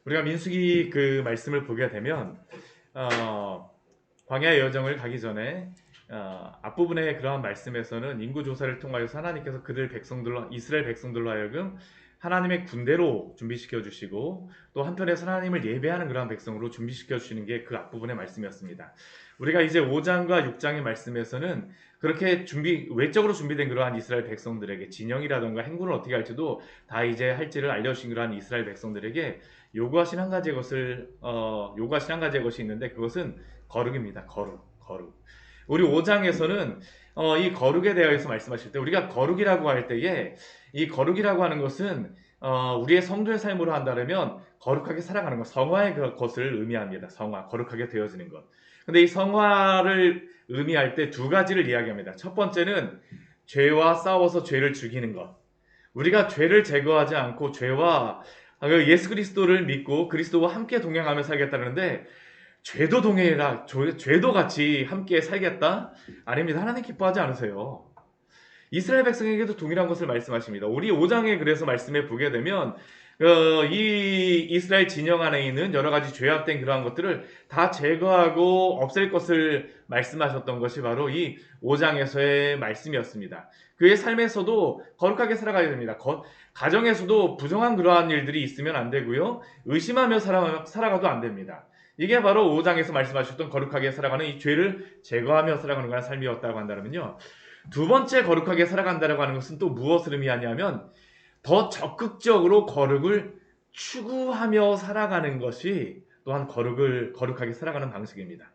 우리가 민수기 그 말씀을 보게 되면 광야의 여정을 가기 전에 앞부분의 그러한 말씀에서는 인구 조사를 통하여서 하나님께서 그들 백성들로 이스라엘 백성들로 하여금 하나님의 군대로 준비시켜 주시고 또 한편에서 하나님을 예배하는 그러한 백성으로 준비시켜 주시는 게 그 앞부분의 말씀이었습니다. 우리가 이제 5장과 6장의 말씀에서는 그렇게 외적으로 준비된 그러한 이스라엘 백성들에게 진영이라든가 행군을 어떻게 할지도 다 이제 할지를 알려주신 그러한 이스라엘 백성들에게 요구하신 한 가지의 것이 있는데 그것은 거룩입니다. 거룩. 우리 5장에서는 이 거룩에 대해서 말씀하실 때 우리가 거룩이라고 할 때에 이 거룩이라고 하는 것은 우리의 성도의 삶으로 한다면 거룩하게 살아가는 것, 성화의 것을 의미합니다. 성화, 거룩하게 되어지는 것. 근데 이 성화를 의미할 때 두 가지를 이야기합니다. 첫 번째는 죄와 싸워서 죄를 죽이는 것. 우리가 죄를 제거하지 않고 죄와 예수 그리스도를 믿고 그리스도와 함께 동행하며 살겠다는데 죄도 동행해라, 죄도 같이 함께 살겠다? 아닙니다. 하나님 기뻐하지 않으세요. 이스라엘 백성에게도 동일한 것을 말씀하십니다. 우리 5장에 그래서 말씀해 보게 되면 이 이스라엘 진영 안에 있는 여러 가지 죄악된 그러한 것들을 다 제거하고 없앨 것을 말씀하셨던 것이 바로 이 5장에서의 말씀이었습니다. 그의 삶에서도 거룩하게 살아가야 됩니다. 가정에서도 부정한 그러한 일들이 있으면 안 되고요. 의심하며 살아가도 안 됩니다. 이게 바로 5장에서 말씀하셨던 거룩하게 살아가는 이 죄를 제거하며 살아가는 그런 삶이었다고 한다면요. 두 번째 거룩하게 살아간다고 하는 것은 또 무엇을 의미하냐면 더 적극적으로 거룩을 추구하며 살아가는 것이 또한 거룩하게 살아가는 방식입니다.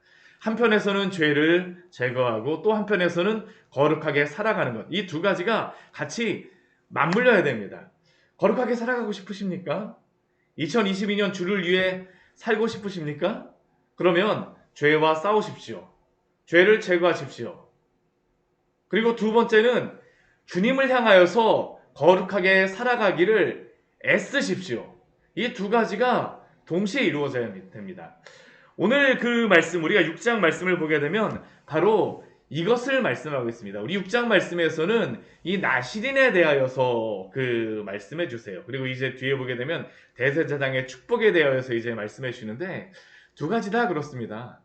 한편에서는 죄를 제거하고 또 한편에서는 거룩하게 살아가는 것. 이 두 가지가 같이 맞물려야 됩니다. 거룩하게 살아가고 싶으십니까? 2022년 주를 위해 살고 싶으십니까? 그러면 죄와 싸우십시오. 죄를 제거하십시오. 그리고 두 번째는 주님을 향하여서 거룩하게 살아가기를 애쓰십시오. 이 두 가지가 동시에 이루어져야 됩니다. 오늘 그 말씀, 우리가 6장 말씀을 보게 되면 바로 이것을 말씀하고 있습니다. 우리 6장 말씀에서는 이 나실인에 대하여서 그 말씀해 주세요. 그리고 이제 뒤에 보게 되면 대제사장의 축복에 대하여서 이제 말씀해 주시는데 두 가지 다 그렇습니다.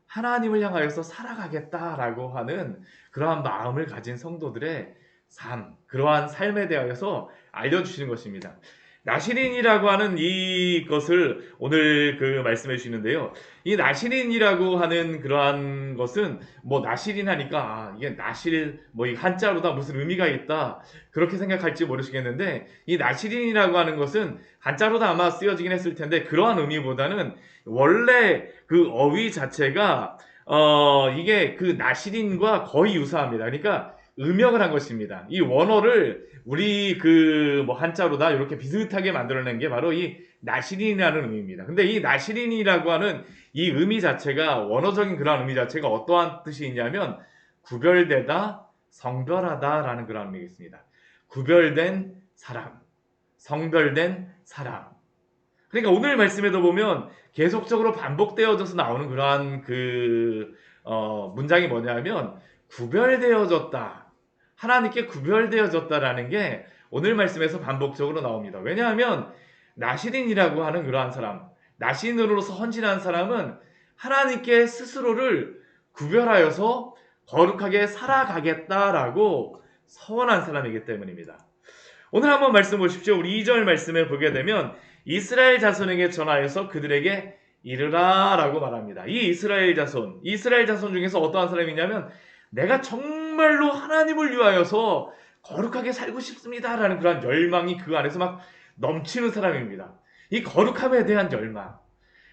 하나님을 향하여서 살아가겠다라고 하는 그러한 마음을 가진 성도들의 삶, 그러한 삶에 대하여서 알려주시는 것입니다. 나시린이라고 하는 이것을 오늘 그 말씀해 주시는데요. 이 나시린이라고 하는 그러한 것은 뭐 나시린 하니까 이게 나실 뭐 이 한자로다 무슨 의미가 있다 그렇게 생각할지 모르시겠는데 이 나시린이라고 하는 것은 한자로도 아마 쓰여지긴 했을 텐데 그러한 의미보다는 원래 그 어휘 자체가 이게 그 나시린과 거의 유사합니다. 그러니까 음역을 한 것입니다. 이 원어를 우리 그 뭐 한자로다 이렇게 비슷하게 만들어낸 게 바로 이 나시린이라는 의미입니다. 근데 이 나시린이라고 하는 이 의미 자체가 원어적인 그런 의미 자체가 어떠한 뜻이 있냐면 구별되다, 성별하다라는 그런 의미가 있습니다. 구별된 사람, 성별된 사람. 그러니까 오늘 말씀에도 보면 계속적으로 반복되어져서 나오는 그러한 문장이 뭐냐면 구별되어졌다. 하나님께 구별되어졌다라는 게 오늘 말씀에서 반복적으로 나옵니다. 왜냐하면 나시린이라고 하는 그러한 사람, 나시린으로서 헌신한 사람은 하나님께 스스로를 구별하여서 거룩하게 살아가겠다라고 서원한 사람이기 때문입니다. 오늘 한번 말씀 보십시오. 우리 2절 말씀에 보게 되면 이스라엘 자손에게 전하여서 그들에게 이르라 라고 말합니다. 이 이스라엘 자손 중에서 어떠한 사람이냐면 내가 정말로 하나님을 위하여서 거룩하게 살고 싶습니다 라는 그런 열망이 그 안에서 막 넘치는 사람입니다. 이 거룩함에 대한 열망,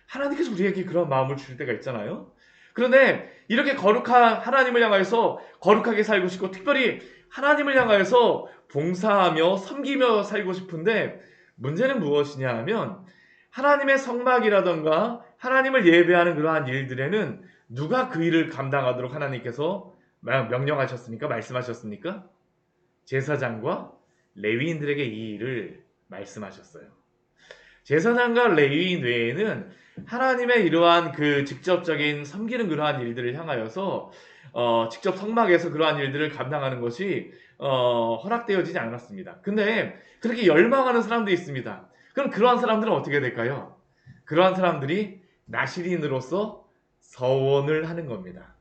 하나님께서 우리에게 그런 마음을 주실 때가 있잖아요. 그런데 이렇게 거룩한 하나님을 향하여서 거룩하게 살고 싶고 특별히 하나님을 향하여서 봉사하며 섬기며 살고 싶은데 문제는 무엇이냐 하면 하나님의 성막이라던가 하나님을 예배하는 그러한 일들에는 누가 그 일을 감당하도록 하나님께서 명령하셨습니까? 말씀하셨습니까? 제사장과 레위인들에게 이 일을 말씀하셨어요. 제사장과 레위인 외에는 하나님의 이러한 그 직접적인 섬기는 그러한 일들을 향하여서 직접 성막에서 그러한 일들을 감당하는 것이 허락되어지지 않았습니다. 근데 그렇게 열망하는 사람도 있습니다. 그럼 그러한 사람들은 어떻게 될까요? 그러한 사람들이 나시린으로서 서원을 하는 겁니다.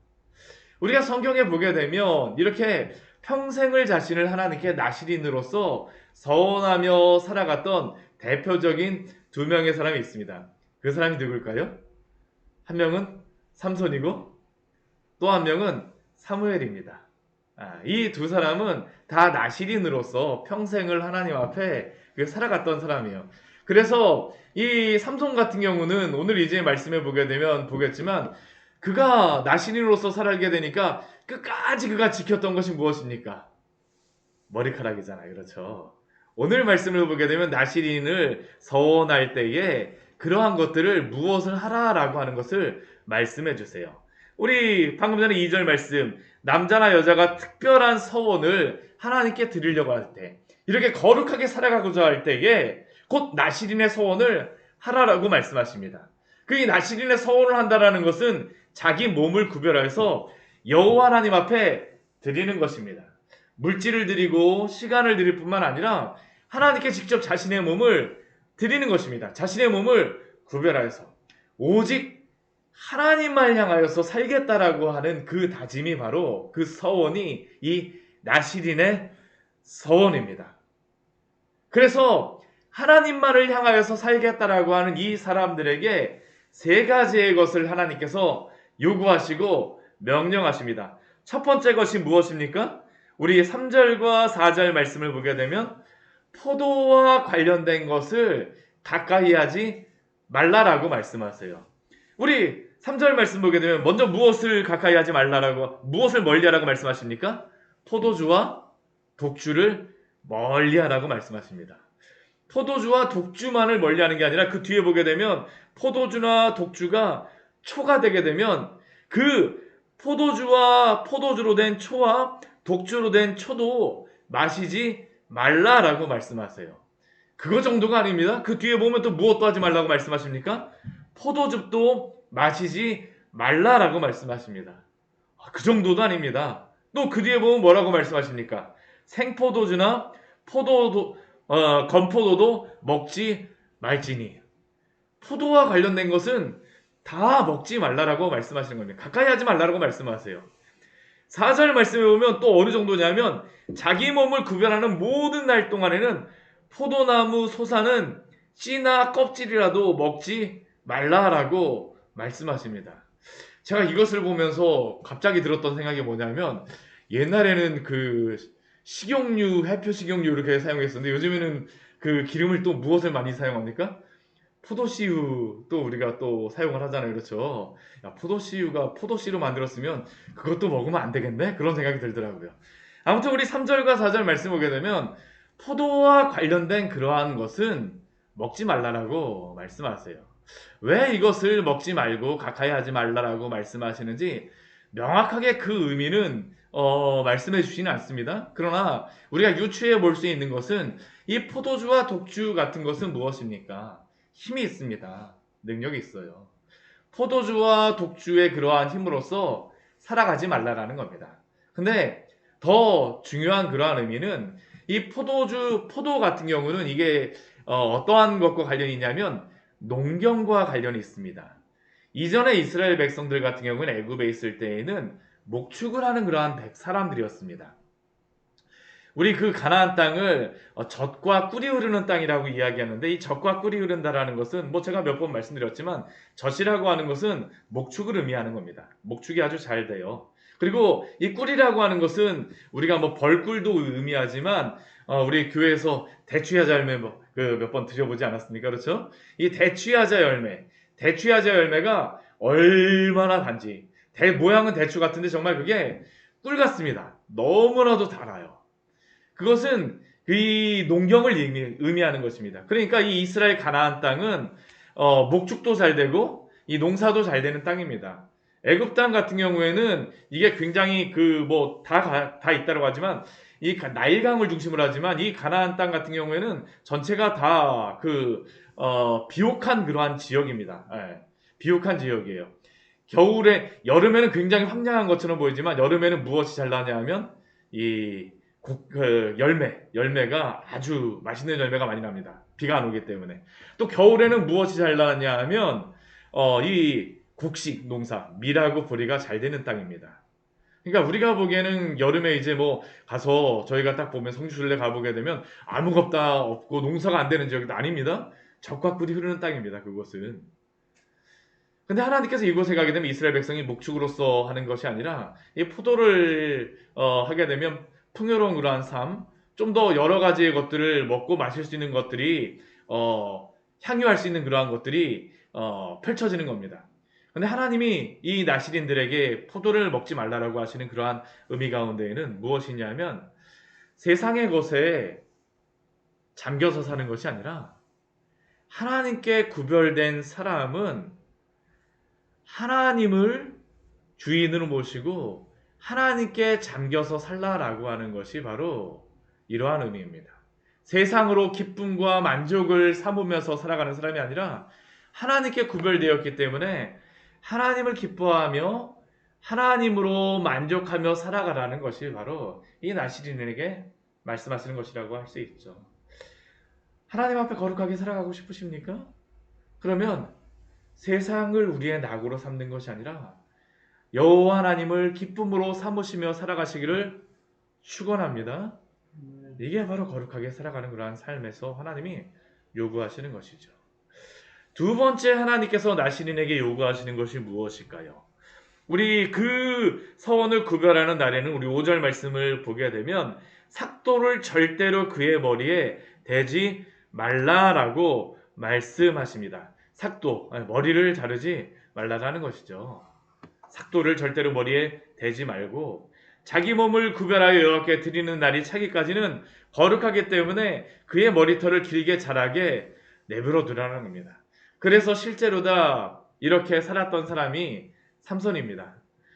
우리가 성경에 보게 되면 이렇게 평생을 자신을 하나님께 나시린으로서 서원하며 살아갔던 대표적인 두 명의 사람이 있습니다. 그 사람이 누굴까요? 한 명은 삼손이고 또 한 명은 사무엘입니다. 이 두 사람은 다 나시린으로서 평생을 하나님 앞에 살아갔던 사람이에요. 그래서 이 삼손 같은 경우는 오늘 이제 말씀해 보게 되면 보겠지만 그가 나시린으로서 살게 되니까 끝까지 그가 지켰던 것이 무엇입니까? 머리카락이잖아요. 그렇죠. 오늘 말씀을 보게 되면 나시린을 서원할 때에 그러한 것들을 무엇을 하라라고 하는 것을 말씀해 주세요. 우리 방금 전에 2절 말씀, 남자나 여자가 특별한 서원을 하나님께 드리려고 할 때, 이렇게 거룩하게 살아가고자 할 때에 곧 나시린의 서원을 하라라고 말씀하십니다. 그 이 나시린의 서원을 한다라는 것은 자기 몸을 구별해서 여호와 하나님 앞에 드리는 것입니다. 물질을 드리고 시간을 드릴 뿐만 아니라 하나님께 직접 자신의 몸을 드리는 것입니다. 자신의 몸을 구별하여서 오직 하나님만 향하여서 살겠다라고 하는 그 다짐이 바로 그 서원이 이 나시린의 서원입니다. 그래서 하나님만을 향하여서 살겠다라고 하는 이 사람들에게 세 가지의 것을 하나님께서 요구하시고 명령하십니다. 첫 번째 것이 무엇입니까? 우리 3절과 4절 말씀을 보게 되면 포도와 관련된 것을 가까이 하지 말라라고 말씀하세요. 우리 3절 말씀 보게 되면 먼저 무엇을 가까이 하지 말라라고, 무엇을 멀리하라고 말씀하십니까? 포도주와 독주를 멀리하라고 말씀하십니다. 포도주와 독주만을 멀리하는 게 아니라 그 뒤에 보게 되면 포도주나 독주가 초가 되게 되면 그 포도주로 된 초와 독주로 된 초도 마시지 말라라고 말씀하세요. 그거 정도가 아닙니다. 그 뒤에 보면 또 무엇도 하지 말라고 말씀하십니까? 포도즙도 마시지 말라라고 말씀하십니다. 그 정도도 아닙니다. 또 그 뒤에 보면 뭐라고 말씀하십니까? 생포도주나 건포도도 먹지 말지니. 포도와 관련된 것은 다 먹지 말라라고 말씀하시는 겁니다. 가까이 하지 말라라고 말씀하세요. 4절 말씀에 보면 또 어느 정도냐면 자기 몸을 구별하는 모든 날 동안에는 포도나무 솟아는 씨나 껍질이라도 먹지 말라라고 말씀하십니다. 제가 이것을 보면서 갑자기 들었던 생각이 뭐냐면 옛날에는 그 식용유, 해표 식용유 이렇게 사용했었는데 요즘에는 그 기름을 또 무엇을 많이 사용합니까? 포도씨유 또 우리가 또 사용을 하잖아요. 그렇죠? 야, 포도씨유가 포도씨로 만들었으면 그것도 먹으면 안 되겠네? 그런 생각이 들더라고요. 아무튼 우리 3절과 4절 말씀 보게 되면 포도와 관련된 그러한 것은 먹지 말라라고 말씀하세요. 왜 이것을 먹지 말고 가까이 하지 말라라고 말씀하시는지 명확하게 그 의미는 말씀해 주시는 않습니다. 그러나 우리가 유추해 볼 수 있는 것은 이 포도주와 독주 같은 것은 무엇입니까? 힘이 있습니다. 능력이 있어요. 포도주와 독주의 그러한 힘으로써 살아가지 말라라는 겁니다. 근데 더 중요한 그러한 의미는 이 포도 같은 경우는 이게 어떠한 것과 관련이 있냐면 농경과 관련이 있습니다. 이전에 이스라엘 백성들 같은 경우는 애굽에 있을 때에는 목축을 하는 그러한 사람들이었습니다. 우리 그 가나안 땅을 젖과 꿀이 흐르는 땅이라고 이야기하는데 이 젖과 꿀이 흐른다라는 것은 뭐 제가 몇 번 말씀드렸지만 젖이라고 하는 것은 목축을 의미하는 겁니다. 목축이 아주 잘 돼요. 그리고 이 꿀이라고 하는 것은 우리가 뭐 벌꿀도 의미하지만 우리 교회에서 대추야자 열매 몇 번 드셔보지 않았습니까? 그렇죠? 이 대추야자 열매가 얼마나 단지 모양은 대추 같은데 정말 그게 꿀 같습니다. 너무나도 달아요. 그것은 이 농경을 의미하는 것입니다. 그러니까 이 이스라엘 가나안 땅은 목축도 잘 되고 이 농사도 잘 되는 땅입니다. 애굽 땅 같은 경우에는 이게 굉장히 다 있다고 하지만 이 나일강을 중심으로 하지만 이 가나안 땅 같은 경우에는 전체가 다 비옥한 그러한 지역입니다. 예, 비옥한 지역이에요. 여름에는 굉장히 황량한 것처럼 보이지만 여름에는 무엇이 잘 나냐 하면 이 열매가 아주 맛있는 열매가 많이 납니다. 비가 안 오기 때문에. 또 겨울에는 무엇이 잘 나냐 하면 이 곡식 농사, 밀하고 보리가 잘 되는 땅입니다. 그러니까 우리가 보기에는 여름에 이제 뭐 가서 저희가 딱 보면 성지순례 가보게 되면 아무것도 없고 농사가 안 되는 지역이 아닙니다. 적과 꿀이 흐르는 땅입니다. 그곳은. 근데 하나님께서 이곳에 가게 되면 이스라엘 백성이 목축으로서 하는 것이 아니라 이 포도를 하게 되면 풍요로운 그러한 삶, 좀 더 여러 가지의 것들을 먹고 마실 수 있는 것들이 향유할 수 있는 그러한 것들이 펼쳐지는 겁니다. 근데 하나님이 이 나시린들에게 포도를 먹지 말라라고 하시는 그러한 의미 가운데에는 무엇이냐면 세상의 것에 잠겨서 사는 것이 아니라 하나님께 구별된 사람은 하나님을 주인으로 모시고 하나님께 잠겨서 살라라고 하는 것이 바로 이러한 의미입니다. 세상으로 기쁨과 만족을 삼으면서 살아가는 사람이 아니라 하나님께 구별되었기 때문에 하나님을 기뻐하며 하나님으로 만족하며 살아가라는 것이 바로 이 나시린에게 말씀하시는 것이라고 할 수 있죠. 하나님 앞에 거룩하게 살아가고 싶으십니까? 그러면 세상을 우리의 낙으로 삼는 것이 아니라 여호와 하나님을 기쁨으로 삼으시며 살아가시기를 축원합니다. 이게 바로 거룩하게 살아가는 그러한 삶에서 하나님이 요구하시는 것이죠. 두 번째 하나님께서 나시린에게 요구하시는 것이 무엇일까요? 우리 그 서원을 구별하는 날에는 우리 5절 말씀을 보게 되면 삭도를 절대로 그의 머리에 대지 말라라고 말씀하십니다. 삭도, 머리를 자르지 말라라는 것이죠. 삭도를 절대로 머리에 대지 말고 자기 몸을 구별하여 여호와께 드리는 날이 차기까지는 거룩하기 때문에 그의 머리털을 길게 자라게 내버려 두라는 겁니다. 그래서 실제로다 이렇게 살았던 사람이 삼손입니다.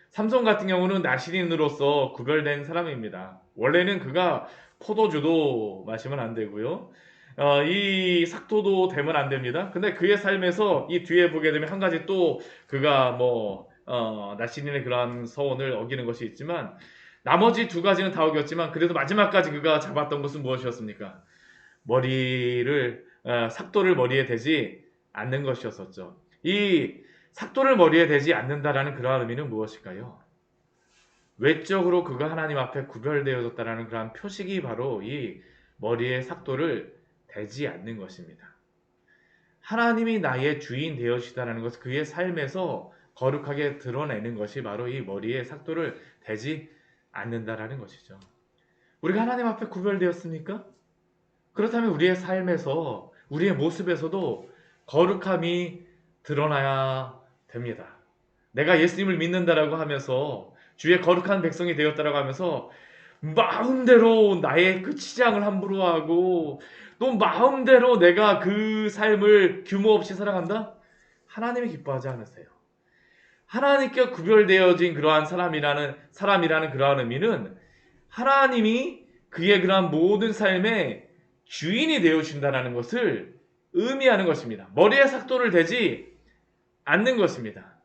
삼손 같은 경우는 나시린으로서 구별된 사람입니다. 원래는 그가 포도주도 마시면 안 되고요. 이 삭도도 되면 안 됩니다. 근데 그의 삶에서 이 뒤에 보게 되면 한 가지 또 그가 나시린의 그러한 서원을 어기는 것이 있지만 나머지 두 가지는 다 어겼지만 그래도 마지막까지 그가 잡았던 것은 무엇이었습니까? 삭도를 머리에 대지 않는 것이었었죠. 이 삭도를 머리에 대지 않는다라는 그러한 의미는 무엇일까요? 외적으로 그가 하나님 앞에 구별되어졌다라는 그러한 표식이 바로 이 머리에 삭도를 대지 않는 것입니다. 하나님이 나의 주인 되어시다라는 것을 그의 삶에서 거룩하게 드러내는 것이 바로 이 머리에 삭도를 대지 않는다라는 것이죠. 우리가 하나님 앞에 구별되었습니까? 그렇다면 우리의 삶에서 우리의 모습에서도 거룩함이 드러나야 됩니다. 내가 예수님을 믿는다라고 하면서 주의 거룩한 백성이 되었다라고 하면서 마음대로 나의 그 치장을 함부로 하고 또 마음대로 내가 그 삶을 규모 없이 살아간다? 하나님이 기뻐하지 않으세요. 하나님께 구별되어진 그러한 사람이라는 그러한 의미는 하나님이 그의 그러한 모든 삶의 주인이 되어주신다는 것을 의미하는 것입니다. 머리에 삭도를 대지 않는 것입니다.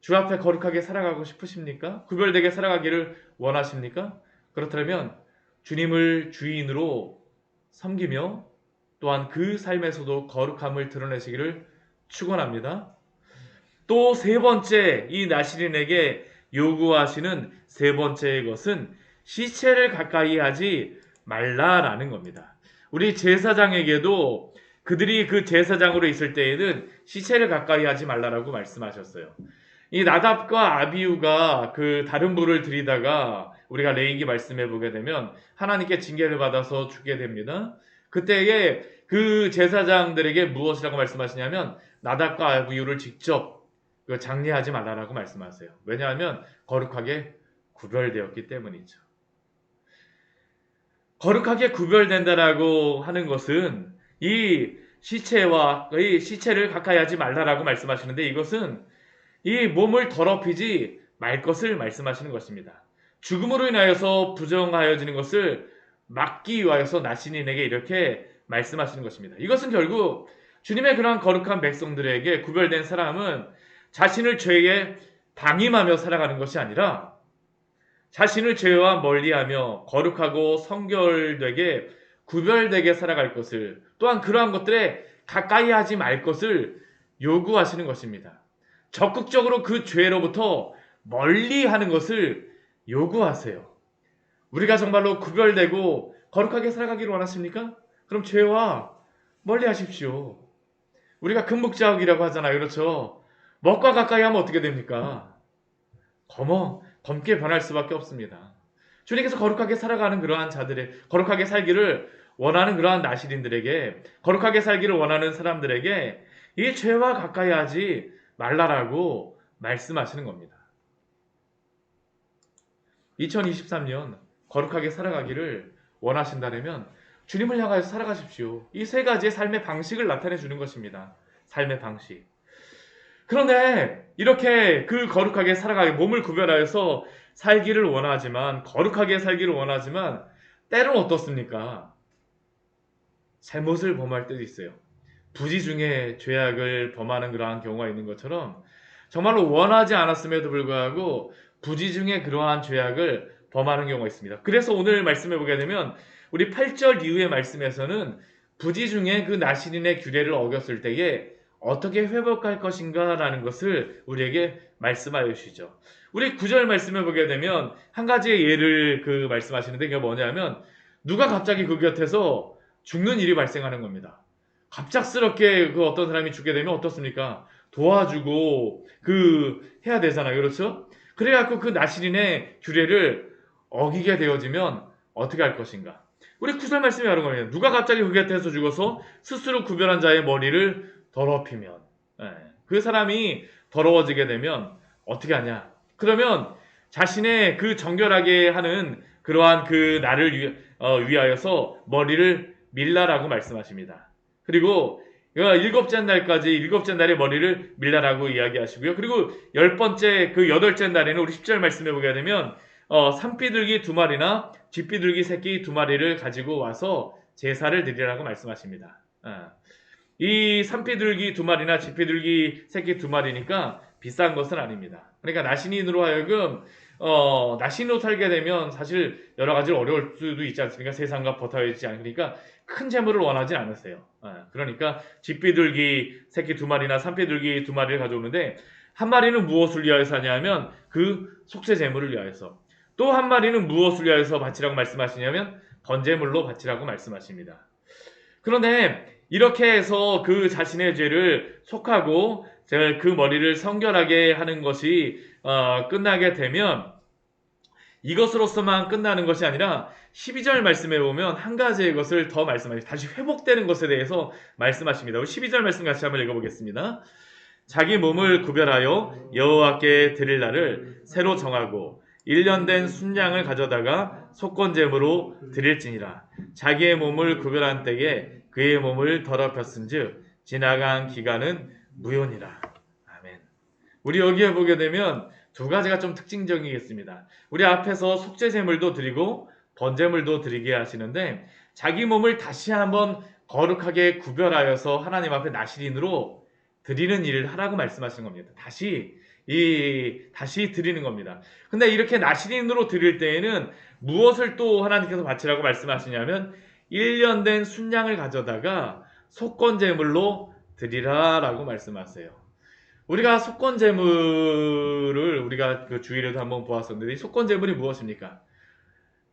주 앞에 거룩하게 살아가고 싶으십니까? 구별되게 살아가기를 원하십니까? 그렇다면 주님을 주인으로 섬기며 또한 그 삶에서도 거룩함을 드러내시기를 축원합니다. 또 세 번째, 이 나시린에게 요구하시는 세 번째의 것은 시체를 가까이 하지 말라라는 겁니다. 우리 제사장에게도 그들이 그 제사장으로 있을 때에는 시체를 가까이 하지 말라라고 말씀하셨어요. 이 나답과 아비후가 그 다른 불을 들이다가 우리가 레위기 말씀해 보게 되면 하나님께 징계를 받아서 죽게 됩니다. 그때에 그 제사장들에게 무엇이라고 말씀하시냐면 나답과 아비후를 직접 장례하지 말라라고 말씀하세요. 왜냐하면 거룩하게 구별되었기 때문이죠. 거룩하게 구별된다라고 하는 것은 이 시체를 가까이 하지 말라라고 말씀하시는데 이것은 이 몸을 더럽히지 말 것을 말씀하시는 것입니다. 죽음으로 인하여서 부정하여지는 것을 막기 위하여서 나시린에게 이렇게 말씀하시는 것입니다. 이것은 결국 주님의 그러한 거룩한 백성들에게 구별된 사람은 자신을 죄에 방임하며 살아가는 것이 아니라 자신을 죄와 멀리하며 거룩하고 성결되게 구별되게 살아갈 것을, 또한 그러한 것들에 가까이 하지 말 것을 요구하시는 것입니다. 적극적으로 그 죄로부터 멀리 하는 것을 요구하세요. 우리가 정말로 구별되고 거룩하게 살아가기를 원하십니까? 그럼 죄와 멀리 하십시오. 우리가 금묵자욱이라고 하잖아요. 그렇죠? 먹과 가까이 하면 어떻게 됩니까? 검게 변할 수밖에 없습니다. 주님께서 거룩하게 살아가는 그러한 자들의, 거룩하게 살기를 원하는 그러한 나시린들에게, 거룩하게 살기를 원하는 사람들에게 이 죄와 가까이 하지 말라라고 말씀하시는 겁니다. 2023년 거룩하게 살아가기를 원하신다면 주님을 향하여 살아가십시오. 이 세 가지의 삶의 방식을 나타내 주는 것입니다. 삶의 방식. 그런데 이렇게 그 거룩하게 살아가게 몸을 구별하여서 살기를 원하지만, 거룩하게 살기를 원하지만 때로는 어떻습니까? 잘못을 범할 때도 있어요. 부지 중에 죄악을 범하는 그러한 경우가 있는 것처럼 정말로 원하지 않았음에도 불구하고 부지 중에 그러한 죄악을 범하는 경우가 있습니다. 그래서 오늘 말씀해 보게 되면 우리 8절 이후의 말씀에서는 부지 중에 그 나시린의 규례를 어겼을 때에 어떻게 회복할 것인가 라는 것을 우리에게 말씀하여 주시죠. 우리 9절 말씀해 보게 되면 한 가지의 예를 말씀하시는데, 그게 뭐냐면 누가 갑자기 그 곁에서 죽는 일이 발생하는 겁니다. 갑작스럽게 그 어떤 사람이 죽게 되면 어떻습니까? 도와주고 해야 되잖아요. 그렇죠? 그래갖고 그 나시린의 규례를 어기게 되어지면 어떻게 할 것인가? 우리 구절 말씀이 다른 겁니다. 누가 갑자기 그 곁에서 죽어서 스스로 구별한 자의 머리를 더럽히면, 그 사람이 더러워지게 되면 어떻게 하냐? 그러면 자신의 그 정결하게 하는 그러한 그 날을 위하여서 머리를 밀라라고 말씀하십니다. 그리고 일곱째 날까지 일곱째 날에 머리를 밀라라고 이야기하시고요. 그리고 여덟째 날에는 우리 10절 말씀해 보게 되면 산비둘기 2마리나 쥐비둘기 새끼 2마리를 가지고 와서 제사를 드리라고 말씀하십니다. 이 산비둘기 2마리나 쥐비둘기 새끼 2마리니까 비싼 것은 아닙니다. 그러니까 나신인으로 하여금 나신으로 살게 되면 사실 여러 가지 어려울 수도 있지 않습니까? 세상과 버텨야 되지 않으니까 큰 재물을 원하지 않으세요. 그러니까 쥐비둘기 새끼 2마리나 산비둘기 2마리를 가져오는데, 한 마리는 무엇을 위하여서 하냐면 그 속죄 재물을 위하여서, 또 한 마리는 무엇을 위하여서 바치라고 말씀하시냐면 번제물로 바치라고 말씀하십니다. 그런데 이렇게 해서 그 자신의 죄를 속하고 그 머리를 성결하게 하는 것이 끝나게 되면 이것으로서만 끝나는 것이 아니라 12절 말씀에 보면 한 가지의 것을 더 말씀하십니다. 다시 회복되는 것에 대해서 말씀하십니다. 12절 말씀 같이 한번 읽어보겠습니다. 자기 몸을 구별하여 여호와께 드릴 날을 새로 정하고 1년 된 순양을 가져다가 속건제물로 드릴지니라. 자기의 몸을 구별한 때에 그의 몸을 더럽혔은즉 지나간 기간은 무효니라. 아멘. 우리 여기에 보게 되면 두 가지가 좀 특징적이겠습니다. 우리 앞에서 속죄제물도 드리고 번제물도 드리게 하시는데, 자기 몸을 다시 한번 거룩하게 구별하여서 하나님 앞에 나시린으로 드리는 일을 하라고 말씀하시는 겁니다. 다시 드리는 겁니다. 근데 이렇게 나시린으로 드릴 때에는 무엇을 또 하나님께서 바치라고 말씀하시냐면 1년 된 순양을 가져다가 속건제물로 드리라라고 말씀하세요. 우리가 속건제물을 우리가 그 주일에도 한번 보았었는데, 이 속건제물이 무엇입니까?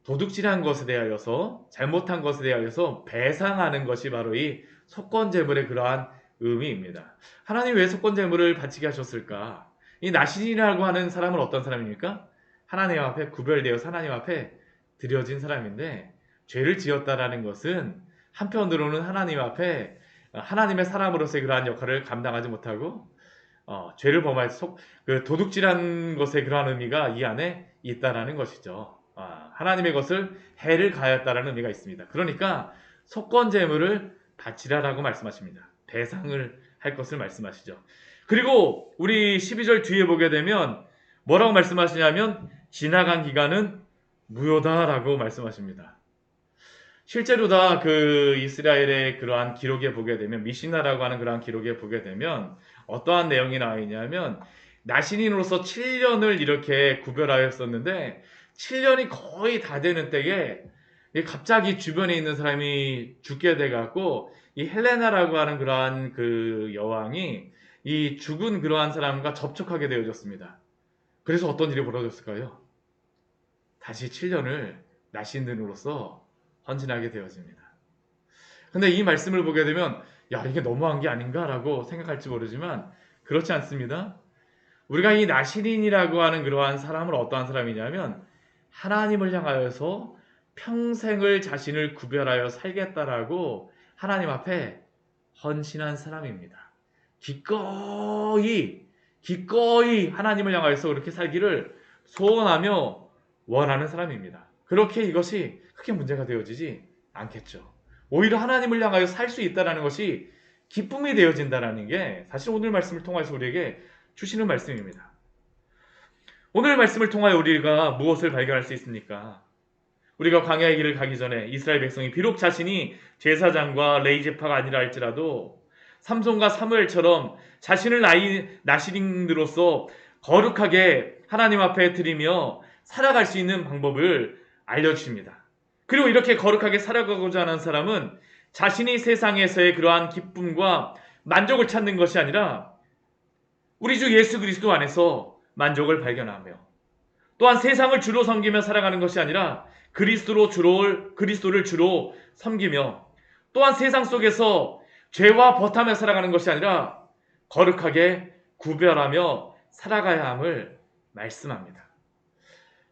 도둑질한 것에 대하여서, 잘못한 것에 대하여서 배상하는 것이 바로 이 속건제물의 그러한 의미입니다. 하나님 왜 속건제물을 바치게 하셨을까? 이 나신이라고 하는 사람은 어떤 사람입니까? 하나님 앞에 구별되어서 하나님 앞에 드려진 사람인데, 죄를 지었다라는 것은 한편으로는 하나님 앞에 하나님의 사람으로서의 그러한 역할을 감당하지 못하고 죄를 범해서 도둑질한 것의 그러한 의미가 이 안에 있다라는 것이죠. 하나님의 것을 해를 가하였다라는 의미가 있습니다. 그러니까 속건제물을 바치라라고 말씀하십니다. 배상을 할 것을 말씀하시죠. 그리고 우리 12절 뒤에 보게 되면 뭐라고 말씀하시냐면 지나간 기간은 무효다라고 말씀하십니다. 실제로 다 이스라엘의 그러한 기록에 보게 되면, 미시나라고 하는 그러한 기록에 보게 되면 어떠한 내용이 나와 있냐면, 나신인으로서 7년을 이렇게 구별하였었는데 7년이 거의 다 되는 때에 갑자기 주변에 있는 사람이 죽게 돼갖고 이 헬레나라고 하는 그러한 그 여왕이 이 죽은 그러한 사람과 접촉하게 되어졌습니다. 그래서 어떤 일이 벌어졌을까요? 다시 7년을 나신든으로서 헌신하게 되어집니다. 근데 이 말씀을 보게 되면 야, 이게 너무한 게 아닌가라고 생각할지 모르지만 그렇지 않습니다. 우리가 이 나시린이라고 하는 그러한 사람은 어떠한 사람이냐면 하나님을 향하여서 평생을 자신을 구별하여 살겠다라고 하나님 앞에 헌신한 사람입니다. 기꺼이 하나님을 향하여서 그렇게 살기를 소원하며 원하는 사람입니다. 그렇게 이것이 크게 문제가 되어지지 않겠죠. 오히려 하나님을 향하여 살 수 있다는 것이 기쁨이 되어진다는 게 사실 오늘 말씀을 통해서 우리에게 주시는 말씀입니다. 오늘 말씀을 통하여 우리가 무엇을 발견할 수 있습니까? 우리가 광야의 길을 가기 전에 이스라엘 백성이 비록 자신이 제사장과 레위제파가 아니라 할지라도 삼손과 사무엘처럼 자신을 나시린으로서 거룩하게 하나님 앞에 드리며 살아갈 수 있는 방법을 알려주십니다. 그리고 이렇게 거룩하게 살아가고자 하는 사람은 자신이 세상에서의 그러한 기쁨과 만족을 찾는 것이 아니라 우리 주 예수 그리스도 안에서 만족을 발견하며 또한 세상을 주로 섬기며 살아가는 것이 아니라 그리스도를 주로 섬기며 또한 세상 속에서 죄와 벗하며 살아가는 것이 아니라 거룩하게 구별하며 살아가야 함을 말씀합니다.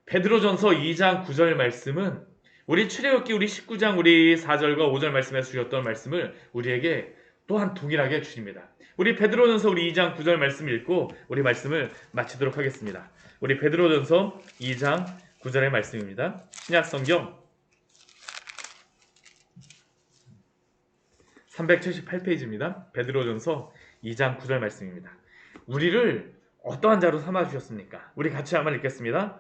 베드로전서 2장 9절 말씀은 우리 출애굽기 우리 19장 우리 4절과 5절 말씀에서 주셨던 말씀을 우리에게 또한 동일하게 주십니다. 우리 베드로전서 우리 2장 9절 말씀을 읽고 우리 말씀을 마치도록 하겠습니다. 우리 베드로전서 2장 9절의 말씀입니다. 신약성경 378페이지입니다. 베드로전서 2장 9절 말씀입니다. 우리를 어떠한 자로 삼아주셨습니까? 우리 같이 한번 읽겠습니다.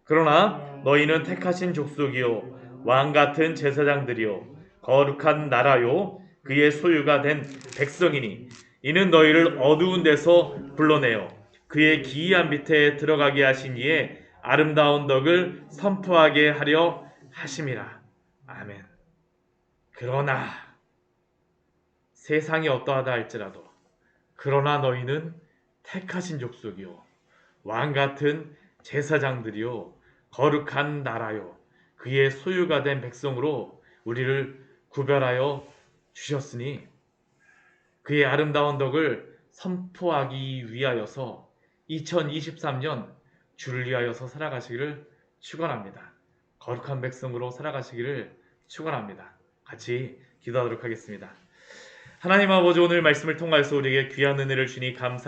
그러나 너희는 택하신 족속이요 왕같은 제사장들이요 거룩한 나라요 그의 소유가 된 백성이니 이는 너희를 어두운 데서 불러내어 그의 기이한 밑에 들어가게 하신 이의 아름다운 덕을 선포하게 하려 하심이라. 아멘. 그러나 세상이 어떠하다 할지라도 그러나 너희는 택하신 족속이요 왕같은 제사장들이요 거룩한 나라요 그의 소유가 된 백성으로 우리를 구별하여 주셨으니 그의 아름다운 덕을 선포하기 위하여서 2023년 주를 위하여서 살아가시기를 축원합니다. 거룩한 백성으로 살아가시기를 축원합니다. 같이 기도하도록 하겠습니다. 하나님 아버지, 오늘 말씀을 통하여서 우리에게 귀한 은혜를 주니 감사